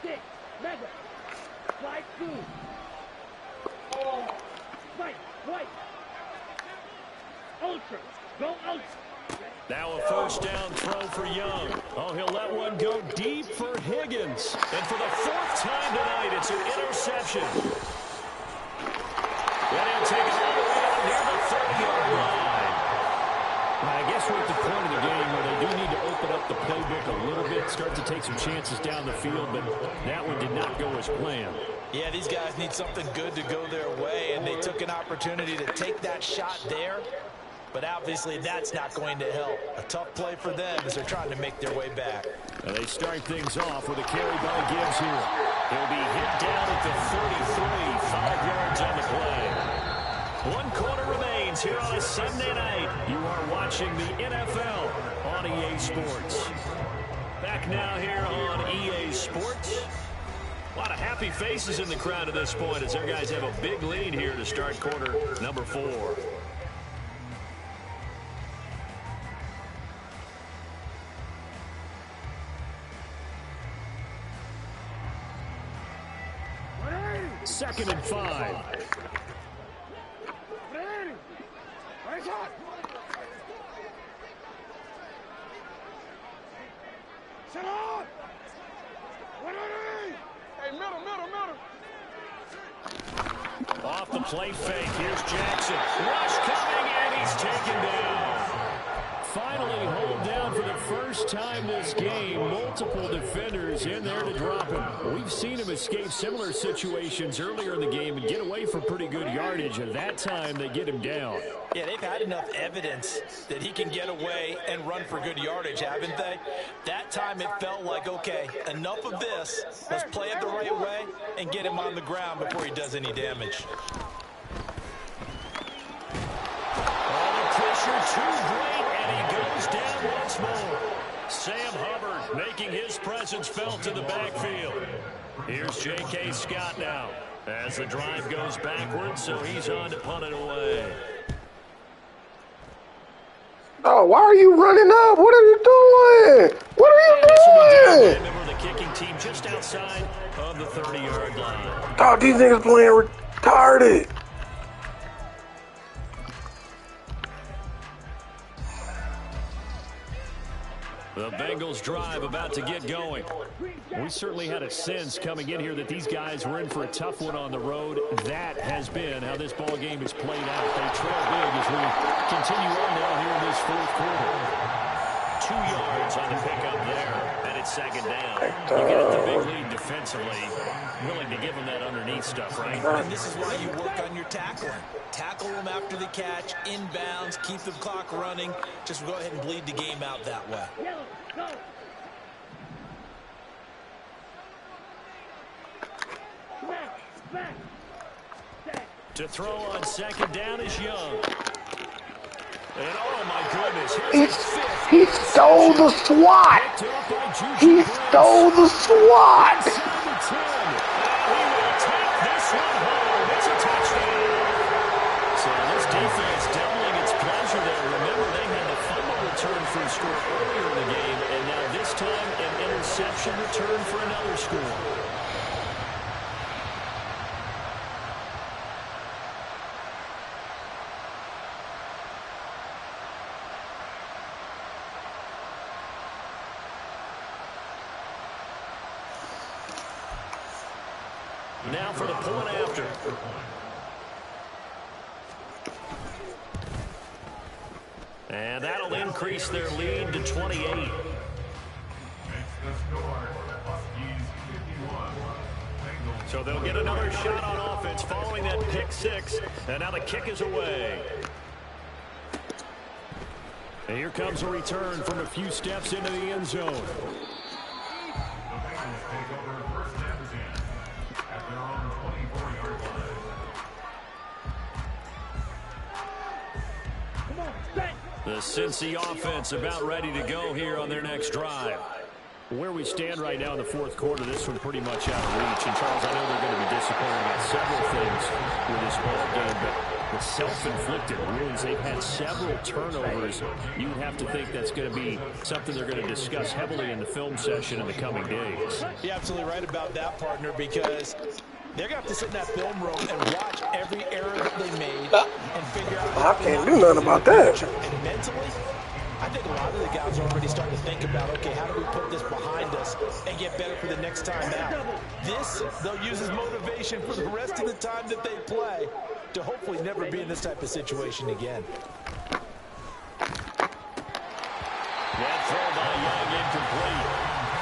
Speaker 4: 6. Mega. Slide 2. Fight. White. Ultra. Go ultra.
Speaker 1: Now a 1st down throw for Young. Oh, he'll let one go deep for Higgins. And for the 4th time tonight, it's an interception. Then he'll take it all the way out near the 30-yard line. I guess we're at the point of the game where they do need to open up the playbook a little bit, start to take some chances down the field, but that one did not go as planned.
Speaker 3: Yeah, these guys need something good to go their way, and they took an opportunity to take that shot there, but obviously that's not going to help. A tough play for them as they're trying to make their way back.
Speaker 1: Now they start things off with a carry by Gibbs here. He'll be hit down at the 33, 5 yards on the play. 1 quarter remains here on a Sunday night. You are watching the NFL on EA Sports. Back now here on EA Sports. A lot of happy faces in the crowd at this point as their guys have a big lead here to start quarter number 4. Second and 5. Off the play fake, here's Jackson. Rush coming, and he's taken down. Finally hold down for the first time this game. Multiple defenders in there to drop him. We've seen him escape similar situations earlier in the game and get away from pretty good yardage, and that time they get him down.
Speaker 3: Yeah, they've had enough evidence that he can get away and run for good yardage, haven't they? That time it felt like, okay, enough of this. Let's play it the right way and get him on the ground before he does any damage.
Speaker 1: Oh, the pressure too great, and he goes down once more. Sam Hubbard making his presence felt in the backfield. Here's J.K. Scott now as the drive goes backwards, so he's on to punt it away.
Speaker 2: Oh, why are you running up? What are you doing? What are you doing?
Speaker 1: A member of the kicking team just outside of the 30-yard line.
Speaker 2: Oh, these niggas playing retarded.
Speaker 1: The Bengals drive about to get going. We certainly had a sense coming in here that these guys were in for a tough one on the road. That has been how this ball game has played out. They trail big as we continue on now here in this 4th quarter. 2 yards on the pickup there, and it's second down. You get the big lead defensively, willing to give them that underneath stuff, right?
Speaker 3: And this is why you work on your tackling. Tackle them after the catch, inbounds, keep the clock running. Just go ahead and bleed the game out that way.
Speaker 4: Yellow, go. Back.
Speaker 1: To throw on second down is Young. And oh my goodness,
Speaker 2: He stole the SWAT. He stole the SWAT.
Speaker 1: So this defense doubling its pleasure there. Remember, they had the fumble return for a score earlier in the game, and now this time an interception return for another score. Now for the point after. And that'll increase their lead to 28.
Speaker 5: Makes the score, Huskies 51. Bengals.
Speaker 1: So they'll get another shot on offense following that pick six. And now the kick is away. And here comes a return from a few steps into the end zone.
Speaker 5: The Bengals take over first and 10 at their own 24-yard line.
Speaker 4: Come on, set.
Speaker 1: The Cincy offense about ready to go here on their next drive. Where we stand right now in the fourth quarter, this one pretty much out of reach. And, Charles, I know they're going to be disappointed about several things with this ball game, but the self-inflicted wounds, they've had several turnovers. You would have to think that's going to be something they're going to discuss heavily in the film session in the coming days.
Speaker 3: You're absolutely right about that, partner, because they're going to have to sit in that film room and watch every error that they made and figure out.
Speaker 2: I can't do nothing about that.
Speaker 3: And mentally, I think a lot of the guys are already starting to think about, okay, how do we put this behind us and get better for the next time out? This, they'll use as motivation for the rest of the time that they play to hopefully never be in this type of situation again.
Speaker 1: That throw by Young incomplete.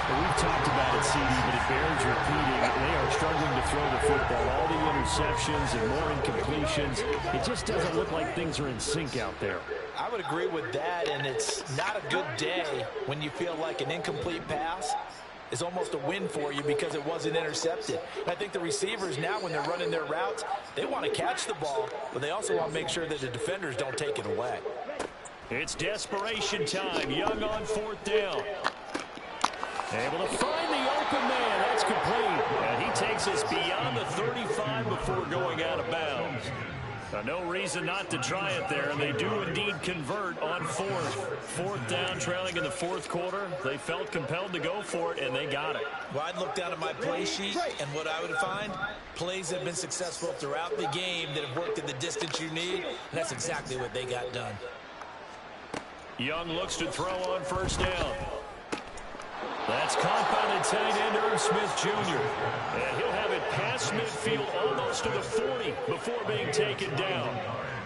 Speaker 1: Well, we've talked about it, CD, but it bears repeating. They are struggling to throw the football. All the interceptions and more incompletions. It just doesn't look like things are in sync out there.
Speaker 3: I would agree with that, and it's not a good day when you feel like an incomplete pass is almost a win for you because it wasn't intercepted. And I think the receivers now, when they're running their routes, they want to catch the ball, but they also want to make sure that the defenders don't take it away.
Speaker 1: It's desperation time. Young on fourth down. Able to find the open man. That's complete. And he takes us beyond the 35 before going out of bounds. No reason not to try it there, and they do indeed convert on fourth down, trailing in the fourth quarter. They felt compelled to go for it, and they got it.
Speaker 3: Well, I'd look down at my play sheet, and what I would find, plays have been successful throughout the game that have worked at the distance you need, and that's exactly what they got done.
Speaker 1: Young looks to throw on first down. That's caught by the tight end, Irv Smith Jr. And he'll have it past midfield almost to the 40 before being taken down.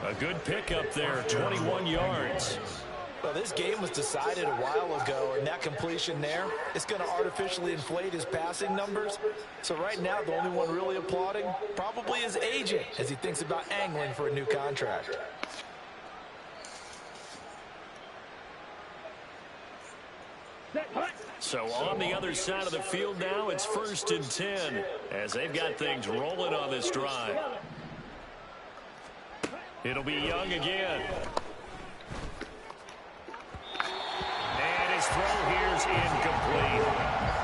Speaker 1: A good pickup there, 21 yards.
Speaker 3: Well, this game was decided a while ago, and that completion there is going to artificially inflate his passing numbers. So right now, the only one really applauding probably his agent as he thinks about angling for a new contract.
Speaker 1: So on the other side of the field now, it's 1st and 10 as they've got things rolling on this drive. It'll be Young again. And his throw here's incomplete.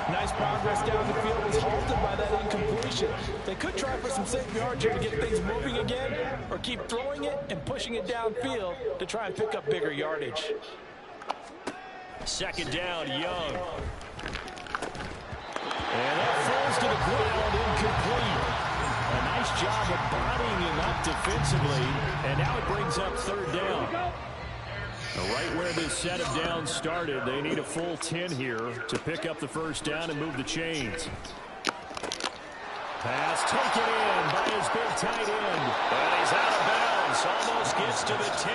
Speaker 3: Nice progress down the field was halted by that incompletion. They could try for some safe yards here to get things moving again, or keep throwing it and pushing it downfield to try and pick up bigger yardage.
Speaker 1: Second down, Young. And that falls to the ground, incomplete. A nice job of bodying him up defensively, and now it brings up third down. Right where this set of downs started, they need a full 10 here to pick up the first down and move the chains. Pass taken in by his big tight end. And he's out of bounds, almost gets to the 10.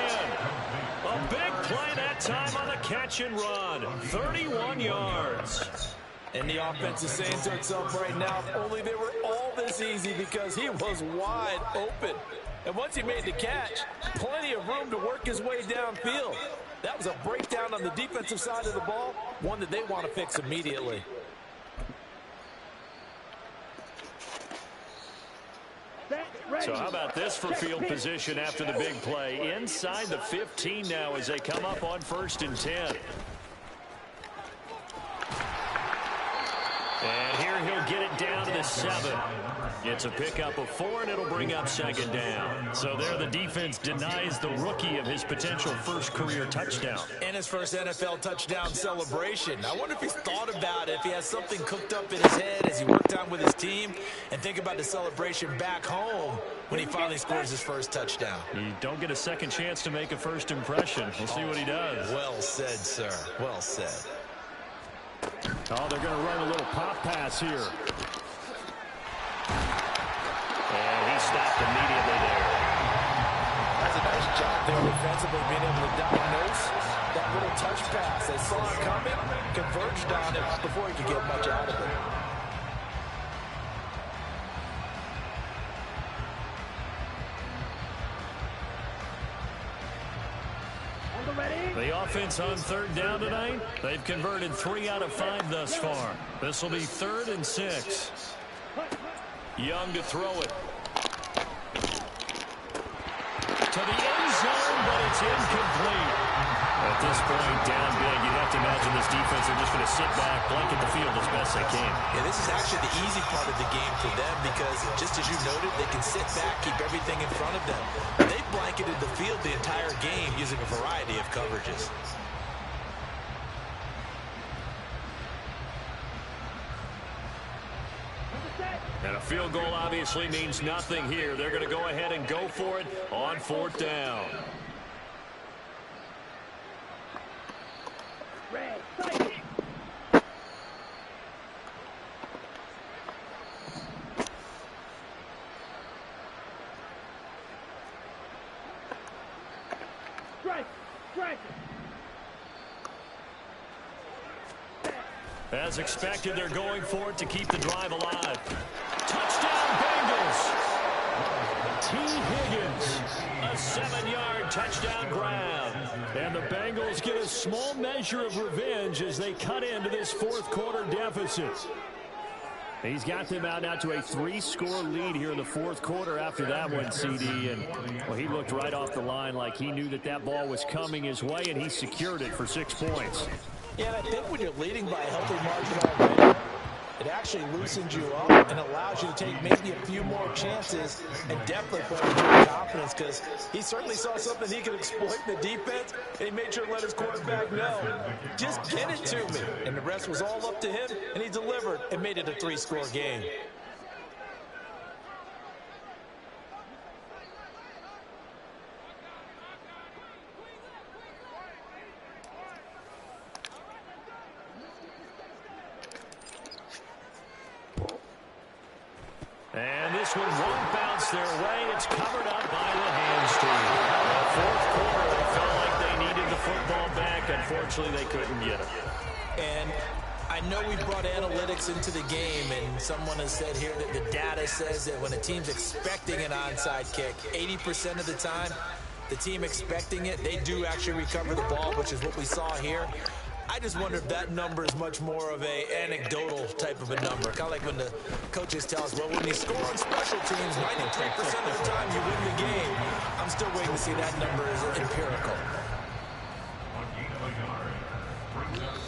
Speaker 1: A big play that time on the catch and run. 31 yards.
Speaker 3: And the offense is saying to itself right now, if only they were all this easy, because he was wide open. And once he made the catch, plenty of room to work his way downfield. That was a breakdown on the defensive side of the ball, one that they want to fix immediately.
Speaker 1: So how about this for field position after the big play? Inside the 15 now as they come up on 1st and 10. And here he'll get it down to the 7. It's a pickup of 4, and it'll bring up 2nd down. So there the defense denies the rookie of his potential first career touchdown.
Speaker 3: And his first NFL touchdown celebration. I wonder if he's thought about it, if he has something cooked up in his head as he worked out with his team, and think about the celebration back home when he finally scores his first touchdown.
Speaker 1: You don't get a second chance to make a first impression. We'll see what he does.
Speaker 3: Well said, sir. Well said.
Speaker 1: Oh, they're going to run a little pop pass here. And he stopped immediately there.
Speaker 3: That's a nice job there defensively, being able to diagnose that little touch pass. They saw it coming, converged on it before he could get much out of it.
Speaker 1: The offense on 3rd down tonight, they've converted 3 out of 5 thus far. This will be 3rd and 6. Young to throw it. To the end zone, but it's incomplete. At this point, down big, you'd have to imagine this defense are just going to sit back, blanket the field as best they can.
Speaker 3: Yeah, this is actually the easy part of the game for them because, just as you noted, they can sit back, keep everything in front of them. They've blanketed the field the entire game using a variety of coverages.
Speaker 1: And a field goal obviously means nothing here. They're going to go ahead and go for it on 4th down. As expected, they're going for it to keep the drive alive. Touchdown, Bengals! T. Higgins, a 7-yard touchdown grab. And the Bengals get a small measure of revenge as they cut into this 4th quarter deficit. He's got them out now to a 3-score lead here in the 4th quarter after that one, CD. And, well, he looked right off the line like he knew that that ball was coming his way, and he secured it for 6 points.
Speaker 3: Yeah, and I think when you're leading by a healthy margin already, it actually loosens you up and allows you to take maybe a few more chances and definitely put him in confidence because he certainly saw something he could exploit in the defense, and he made sure to let his quarterback know, just get it to me. And the rest was all up to him, and he delivered and made it a 3-score game.
Speaker 1: And this one won't bounce their way. It's covered up by the hamstring. The 4th quarter, they felt like they needed the football back. Unfortunately, they couldn't get it.
Speaker 3: And I know we brought analytics into the game, and someone has said here that the data says that when a team's expecting an onside kick, 80% of the time, the team expecting it, they do actually recover the ball, which is what we saw here. I just wonder if that number is much more of a anecdotal type of a number. Kind of like when the coaches tell us, well, when you score on special teams, 93% of the time you win the game. I'm still waiting to see that number is empirical.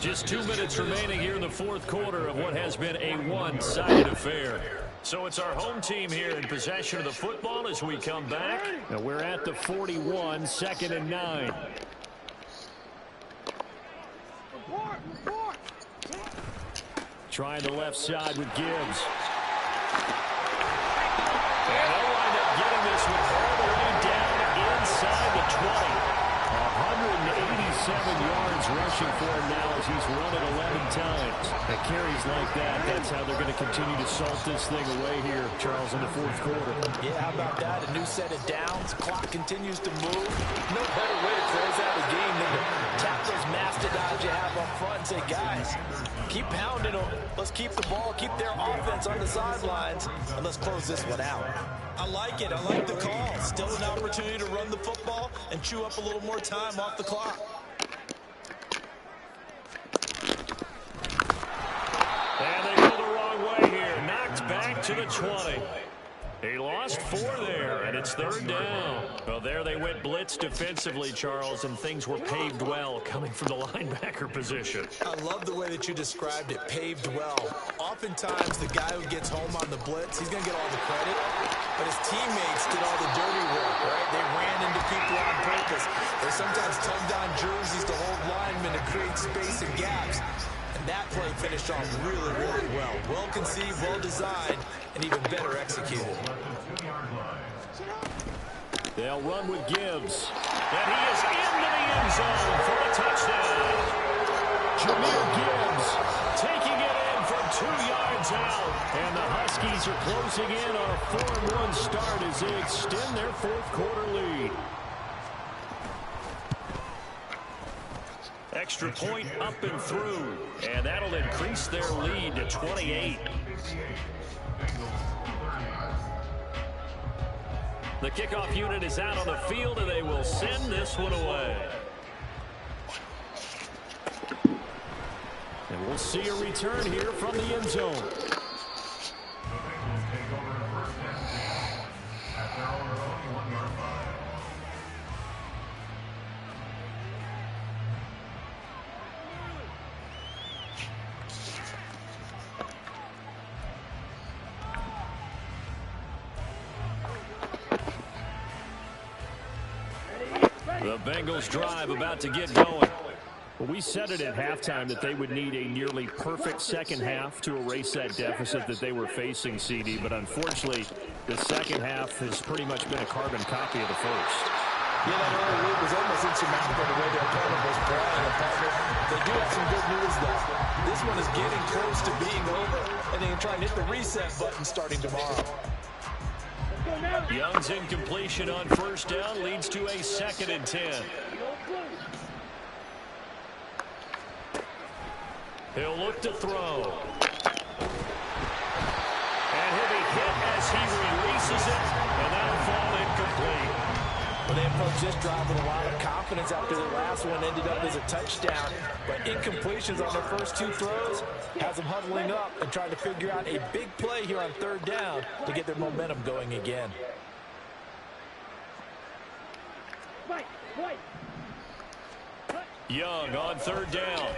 Speaker 1: Just 2 minutes remaining here in the 4th quarter of what has been a one-sided affair. So it's our home team here in possession of the football as we come back. Now we're at the 41, 2nd and 9. Trying the left side with Gibbs. And they'll wind up getting this one all the way down inside the 20. yards rushing for him now as he's run it 11 times. And carries like that, that's how they're going to continue to salt this thing away here, Charles, in the fourth quarter.
Speaker 3: Yeah, how about that? A new set of downs. Clock continues to move. No better way to close out a game than to tap those mastodons you have up front and say, guys, keep pounding them. Let's keep the ball, keep their offense on the sidelines, and let's close this one out. I like it. I like the call. Still an opportunity to run the football and chew up a little more time off the clock.
Speaker 1: And they go the wrong way here. Knocked back to the 20. He lost 4 there, and it's third down. Well, there they went blitz defensively, Charles, and things were paved well coming from the linebacker position.
Speaker 3: I love the way that you described it, paved well. Oftentimes, the guy who gets home on the blitz, he's going to get all the credit, but his teammates did all the dirty work, right? They ran into people on purpose. They sometimes tugged on jerseys to hold linemen to create space and gaps. And that play finished off really, really well. Well conceived, well designed, and even better executed.
Speaker 1: They'll run with Gibbs. And he is into the end zone for a touchdown. Jahmyr Gibbs taking it in from 2 yards out. And the Huskies are closing in on a 4-1 start as they extend their fourth quarter lead. Extra point up and through, and that'll increase their lead to 28. The kickoff unit is out on the field, and they will send this one away. And we'll see a return here from the end zone. The Bengals drive about to get going. Well, we said it at halftime that they would need a nearly perfect second half to erase that deficit that they were facing, CD. But unfortunately, the second half has pretty much been a carbon copy of the first.
Speaker 3: Yeah, that early lead was almost insurmountable the way their opponent was playing. They do have some good news, though. This one is getting close to being over, and they can try and hit the reset button starting tomorrow.
Speaker 1: Young's incompletion on first down leads to a 2nd and 10. He'll look to throw. And he'll be hit as he releases it, and that'll fall incomplete.
Speaker 3: Well, they approached this drive with a lot of confidence after the last one ended up as a touchdown. But incompletions on their first 2 throws has them huddling up and trying to figure out a big play here on third down to get their momentum going again.
Speaker 1: Young on third down.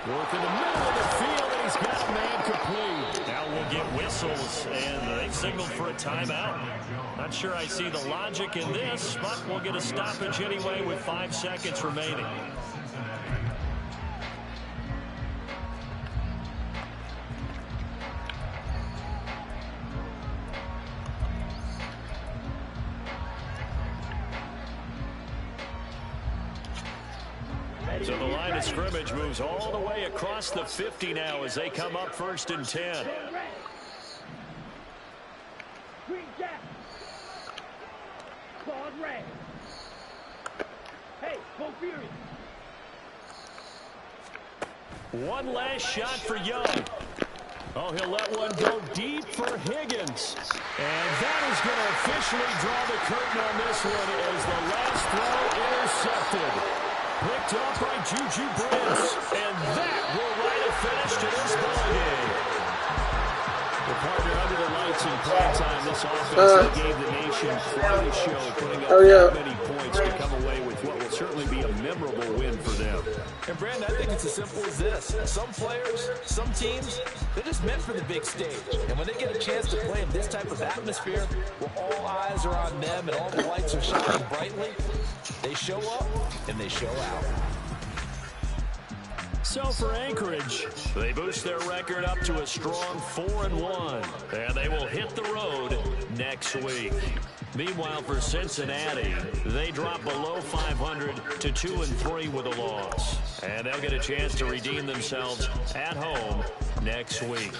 Speaker 1: Work in the middle of the field, and he's got a man complete. Now we'll get whistles, and they've signaled for a timeout. Not sure I see the logic in this, but we'll get a stoppage anyway with 5 seconds remaining. So the line of scrimmage moves all the way across the 50 now as they come up 1st and 10.
Speaker 4: Green gap. Claude red. Hey, go Fury.
Speaker 1: One last shot for Young. Oh, he'll let one go deep for Higgins. And that is going to officially draw the curtain on this one as the last throw intercepted. Picked up by Juju Brents. And that will write a finish to this ball game. The partner under the lights in prime time. This offense that gave the nation quite a show, putting up many points to come away with what will certainly be a memorable win for them.
Speaker 3: And Brandon, I think it's as simple as this. Some players, some teams, they're just meant for the big stage. And when they get a chance to play in this type of atmosphere, where all eyes are on them and all the lights are shining brightly, they show up and they show out.
Speaker 1: So for Anchorage, they boost their record up to a strong 4-1. And they will hit the road next week. Meanwhile, for Cincinnati, they drop below 500 to 2-3 with a loss. And they'll get a chance to redeem themselves at home next week.